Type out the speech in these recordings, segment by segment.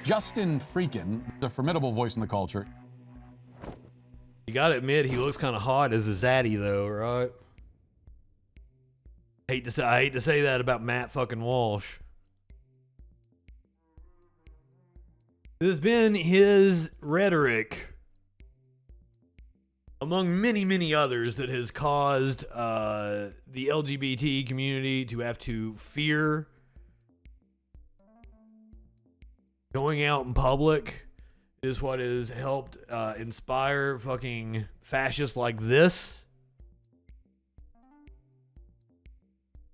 JustinFREAKIN, a formidable voice in the culture. You gotta admit, he looks kind of hot as a zaddy, though, right? I hate to say that about Matt fucking Walsh. This has been his rhetoric, among many, many others, that has caused the LGBT community to have to fear going out in public. Is what has helped inspire fucking fascists like this.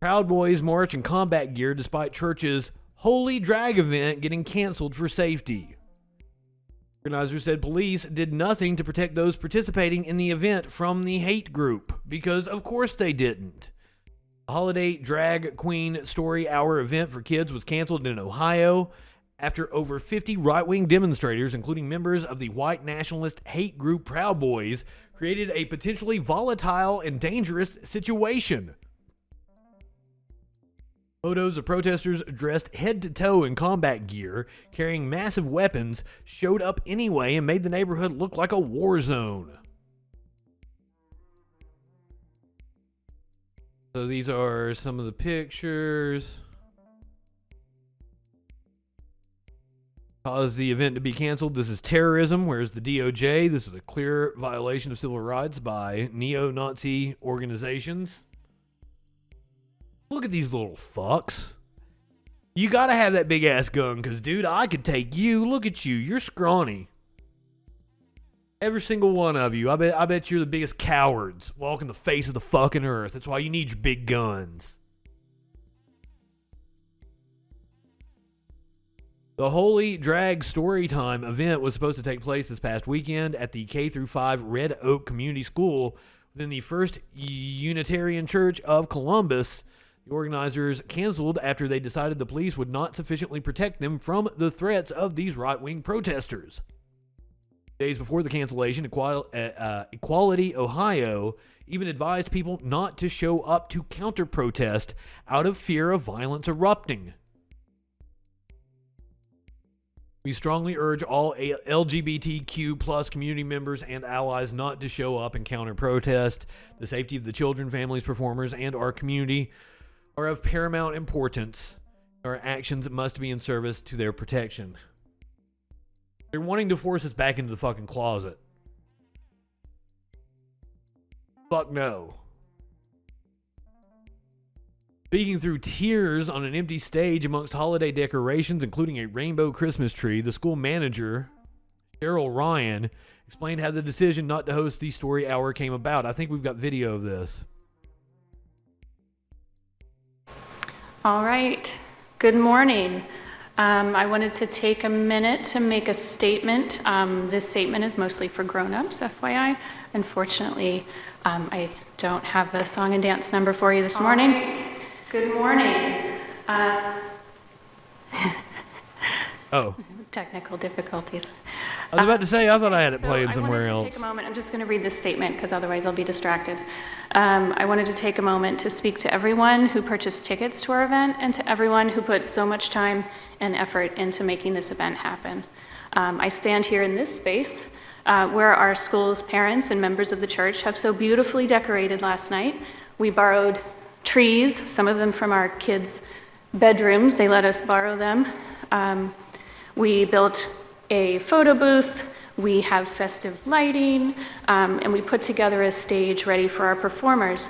Proud Boys march in combat gear despite church's Holi drag event getting canceled for safety. Organizers said police did nothing to protect those participating in the event from the hate group, because of course they didn't. The holiday drag queen story hour event for kids was canceled in Ohio after over 50 right-wing demonstrators, including members of the white nationalist hate group Proud Boys, created a potentially volatile and dangerous situation. Photos of protesters dressed head-to-toe in combat gear, carrying massive weapons, showed up anyway and made the neighborhood look like a war zone. So these are some of the pictures. Caused the event to be canceled. This is terrorism, whereas the DOJ, this is a clear violation of civil rights by neo-Nazi organizations. Look at these little fucks. You gotta have that big ass gun, because dude, I could take you. Look at you, you're scrawny. Every single one of you. I bet you're the biggest cowards walking the face of the fucking earth. That's why you need your big guns. The Holi Drag Storytime event was supposed to take place this past weekend at the K-5 Red Oak Community School within the First Unitarian Church of Columbus. The organizers canceled after they decided the police would not sufficiently protect them from the threats of these right-wing protesters. Days before the cancellation, Equality Ohio even advised people not to show up to counter-protest out of fear of violence erupting. We strongly urge all LGBTQ plus community members and allies not to show up and counter-protest. The safety of the children, families, performers, and our community are of paramount importance. Our actions must be in service to their protection. They're wanting to force us back into the fucking closet. Fuck no. Speaking through tears on an empty stage amongst holiday decorations, including a rainbow Christmas tree, the school manager, Cheryl Ryan, explained how the decision not to host the story hour came about. I think we've got video of this. All right. Good morning. I wanted to take a minute to make a statement. This statement is mostly for grown-ups, FYI. Unfortunately, I don't have the song and dance number for you this morning. Right. Good morning. Oh. Technical difficulties. I was about to say, I thought I had it playing somewhere else. I wanted to take a moment. I'm just going to read this statement because otherwise I'll be distracted. I wanted to take a moment to speak to everyone who purchased tickets to our event and to everyone who put so much time and effort into making this event happen. I stand here in this space where our school's parents and members of the church have so beautifully decorated last night. We borrowed trees, some of them from our kids' bedrooms. They let us borrow them. We built a photo booth, we have festive lighting, and we put together a stage ready for our performers.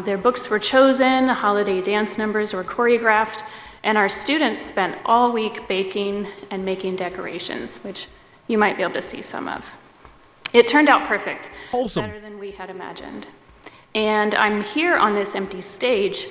Their books were chosen, the holiday dance numbers were choreographed, and our students spent all week baking and making decorations, which you might be able to see some of. It turned out perfect, Wholesome. Better than we had imagined. And I'm here on this empty stage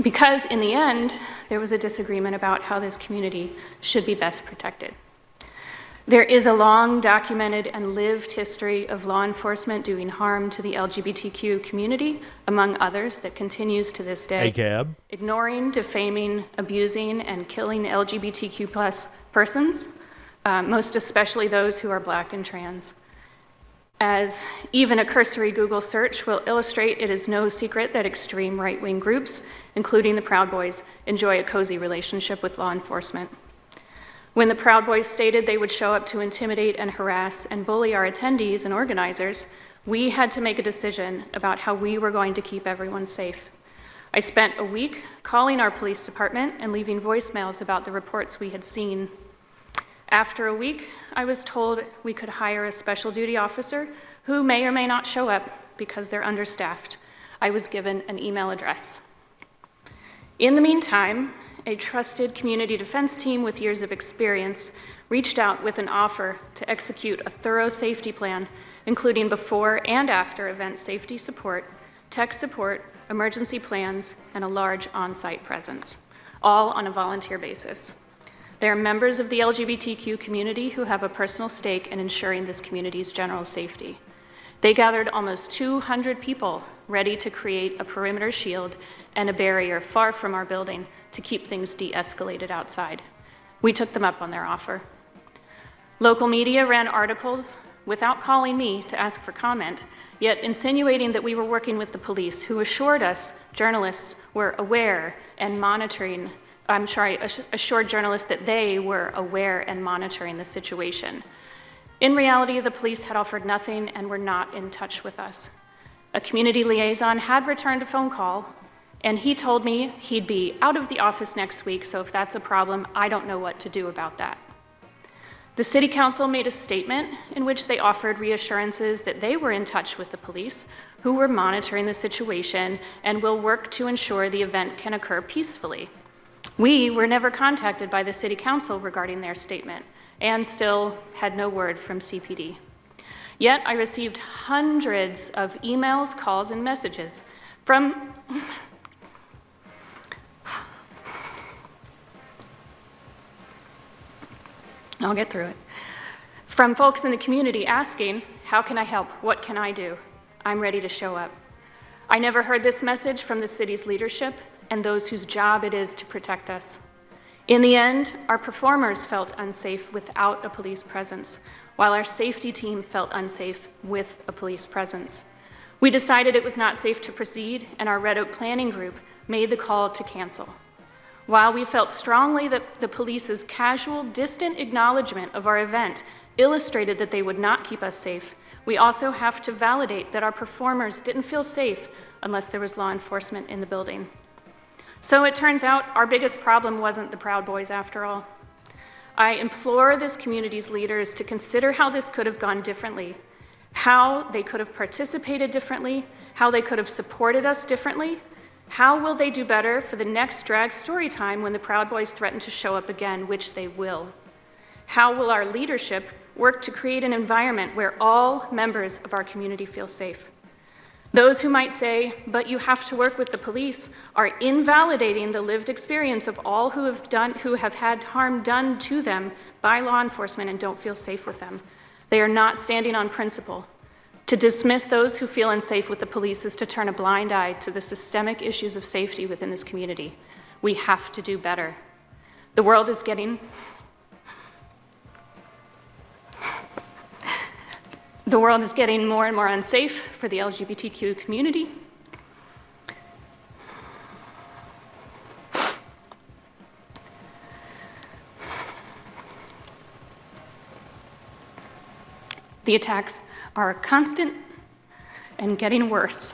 because in the end, there was a disagreement about how this community should be best protected. There is a long documented and lived history of law enforcement doing harm to the LGBTQ community, among others, that continues to this day. ACAB. Ignoring, defaming, abusing, and killing LGBTQ plus persons, most especially those who are Black and trans. As even a cursory Google search will illustrate, it is no secret that extreme right-wing groups, including the Proud Boys, enjoy a cozy relationship with law enforcement. When the Proud Boys stated they would show up to intimidate and harass and bully our attendees and organizers, we had to make a decision about how we were going to keep everyone safe. I spent a week calling our police department and leaving voicemails about the reports we had seen. After a week, I was told we could hire a special duty officer who may or may not show up because they're understaffed. I was given an email address. In the meantime, a trusted community defense team with years of experience reached out with an offer to execute a thorough safety plan, including before and after event safety support, tech support, emergency plans, and a large on-site presence, all on a volunteer basis. They are members of the LGBTQ community who have a personal stake in ensuring this community's general safety. They gathered almost 200 people ready to create a perimeter shield and a barrier far from our building to keep things de-escalated outside. We took them up on their offer. Local media ran articles without calling me to ask for comment, yet insinuating that we were working with the police, who assured us journalists were aware and monitoring, assured journalists that they were aware and monitoring the situation. In reality, the police had offered nothing and were not in touch with us. A community liaison had returned a phone call, and he told me he'd be out of the office next week, so if that's a problem, I don't know what to do about that. The City Council made a statement in which they offered reassurances that they were in touch with the police, who were monitoring the situation and will work to ensure the event can occur peacefully. We were never contacted by the City Council regarding their statement, and still had no word from CPD. Yet I received hundreds of emails, calls, and messages from I'll get through it. From folks in the community asking, how can I help? What can I do? I'm ready to show up. I never heard this message from the city's leadership and those whose job it is to protect us. In the end, our performers felt unsafe without a police presence, while our safety team felt unsafe with a police presence. We decided it was not safe to proceed, and our Red Oak Planning Group made the call to cancel. While we felt strongly that the police's casual, distant acknowledgement of our event illustrated that they would not keep us safe, we also have to validate that our performers didn't feel safe unless there was law enforcement in the building. So it turns out our biggest problem wasn't the Proud Boys after all. I implore this community's leaders to consider how this could have gone differently, how they could have participated differently, how they could have supported us differently. How will they do better for the next drag story time when the Proud Boys threaten to show up again, which they will? How will our leadership work to create an environment where all members of our community feel safe? Those who might say, but you have to work with the police, are invalidating the lived experience of all who have had harm done to them by law enforcement and don't feel safe with them. They are not standing on principle. To dismiss those who feel unsafe with the police is to turn a blind eye to the systemic issues of safety within this community. We have to do better. The world is getting more and more unsafe for the LGBTQ community. The attacks are constant and getting worse.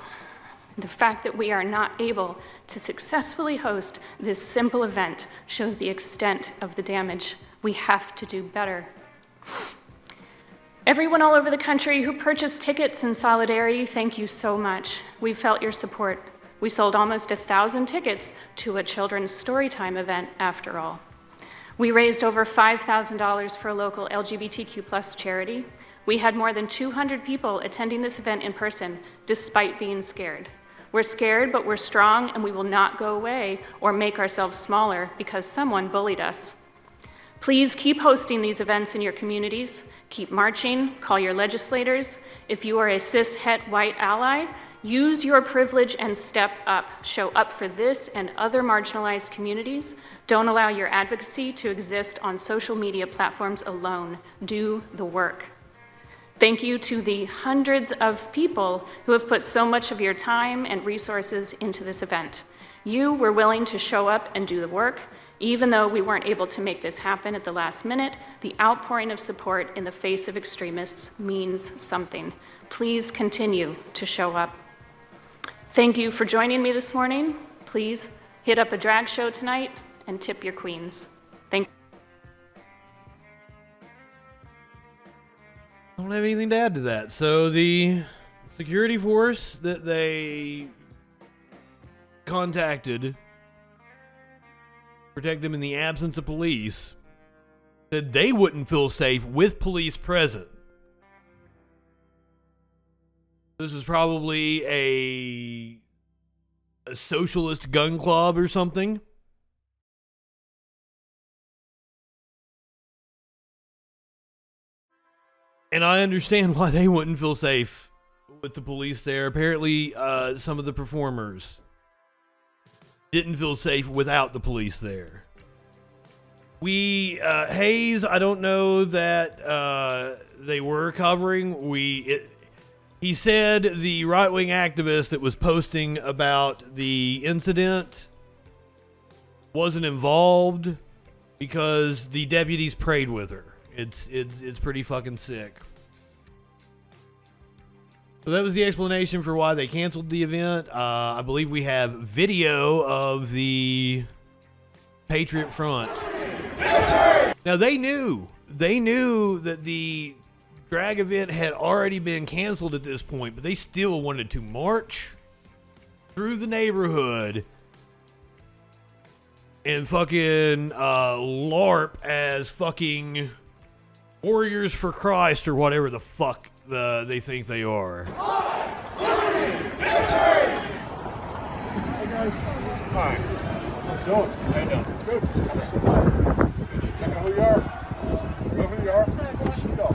The fact that we are not able to successfully host this simple event shows the extent of the damage. We have to do better. Everyone all over the country who purchased tickets in solidarity, thank you so much. We felt your support. We sold almost 1,000 tickets to a children's storytime event after all. We raised over $5,000 for a local LGBTQ+ charity. We had more than 200 people attending this event in person, despite being scared. We're scared, but we're strong, and we will not go away or make ourselves smaller because someone bullied us. Please keep hosting these events in your communities. Keep marching, call your legislators. If you are a cis-het white ally, use your privilege and step up. Show up for this and other marginalized communities. Don't allow your advocacy to exist on social media platforms alone. Do the work. Thank you to the hundreds of people who have put so much of your time and resources into this event. You were willing to show up and do the work. Even though we weren't able to make this happen at the last minute, the outpouring of support in the face of extremists means something. Please continue to show up. Thank you for joining me this morning. Please hit up a drag show tonight and tip your queens. Thank you. I don't have anything to add to that. So the security force that they contacted, protect them in the absence of police, said they wouldn't feel safe with police present. This was probably a socialist gun club or something. And I understand why they wouldn't feel safe with the police there. Apparently, some of the performers didn't feel safe without the police there. Hayes, I don't know that they were covering. He said the right-wing activist that was posting about the incident wasn't involved because the deputies prayed with her. It's pretty fucking sick. So that was the explanation for why they canceled the event. I believe we have video of the Patriot Front. Now they knew that the drag event had already been canceled at this point, but they still wanted to march through the neighborhood and fucking LARP as fucking Warriors for Christ or whatever the fuck they think they are. Hey guys, hi. How you doing? How you doing? Good. Check out who you are. Know who you are? Go.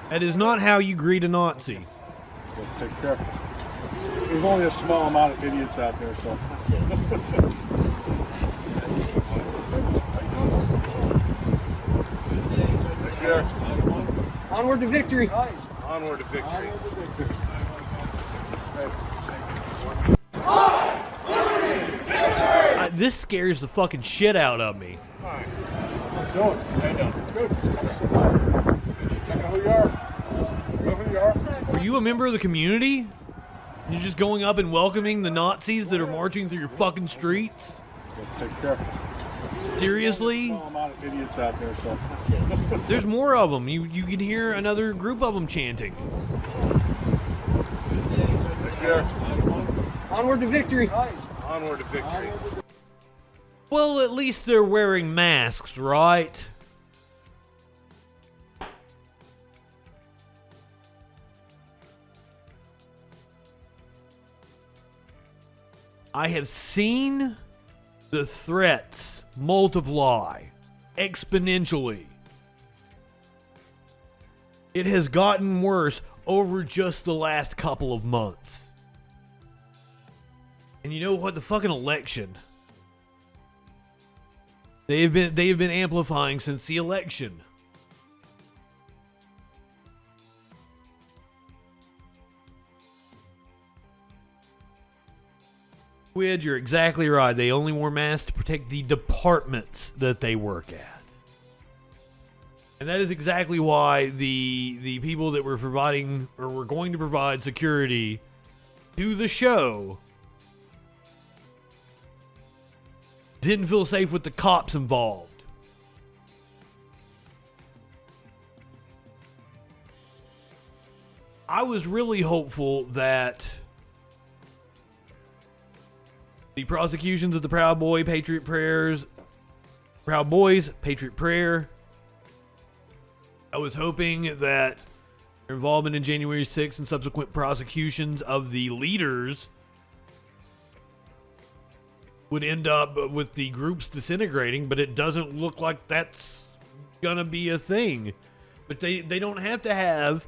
That is not how you greet a Nazi. So take care. There's only a small amount of idiots out there, so. Take care. Onward to victory. Onward to victory. This scares the fucking shit out of me. Hi. How you doing? How you doing? Good. Check out who you are. Know who you are? Are you a member of the community? You're just going up and welcoming the Nazis that are marching through your fucking streets? So take care. Seriously? Small amount of idiots out there, so. There's more of them. You can hear another group of them chanting. Take care. Onward to victory. Onward to victory. Well, at least they're wearing masks, right? I have seen the threats multiply exponentially. It has gotten worse over just the last couple of months. And you know what? The fucking election. They have been amplifying since the election. Quid, you're exactly right. They only wore masks to protect the departments that they work at. And that is exactly why the people that were providing or were going to provide security to the show didn't feel safe with the cops involved. I was really hopeful that the prosecutions of the Proud Boys, Patriot Prayer, I was hoping that their involvement in January 6th and subsequent prosecutions of the leaders would end up with the groups disintegrating, but it doesn't look like that's gonna be a thing. But they don't have to have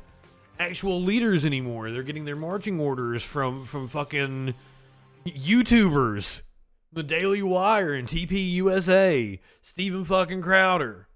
actual leaders anymore. They're getting their marching orders from fucking YouTubers. The Daily Wire and TP USA. Steven fucking Crowder.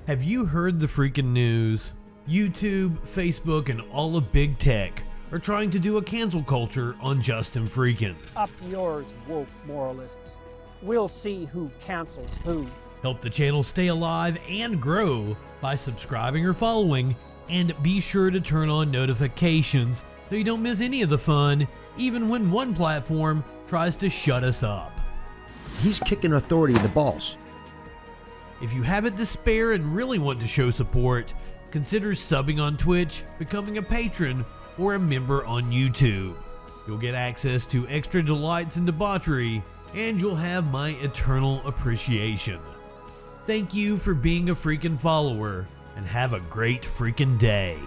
Have you heard the freaking news? YouTube, Facebook, and all of big tech are trying to do a cancel culture on JustinFREAKIN. Up yours, woke moralists. We'll see who cancels who. Help the channel stay alive and grow by subscribing or following, and be sure to turn on notifications so you don't miss any of the fun, even when one platform tries to shut us up. He's kicking authority in the balls. If you have it to spare and really want to show support, consider subbing on Twitch, becoming a patron, or a member on YouTube. You'll get access to extra delights and debauchery, and you'll have my eternal appreciation. Thank you for being a freaking follower, and have a great freaking day.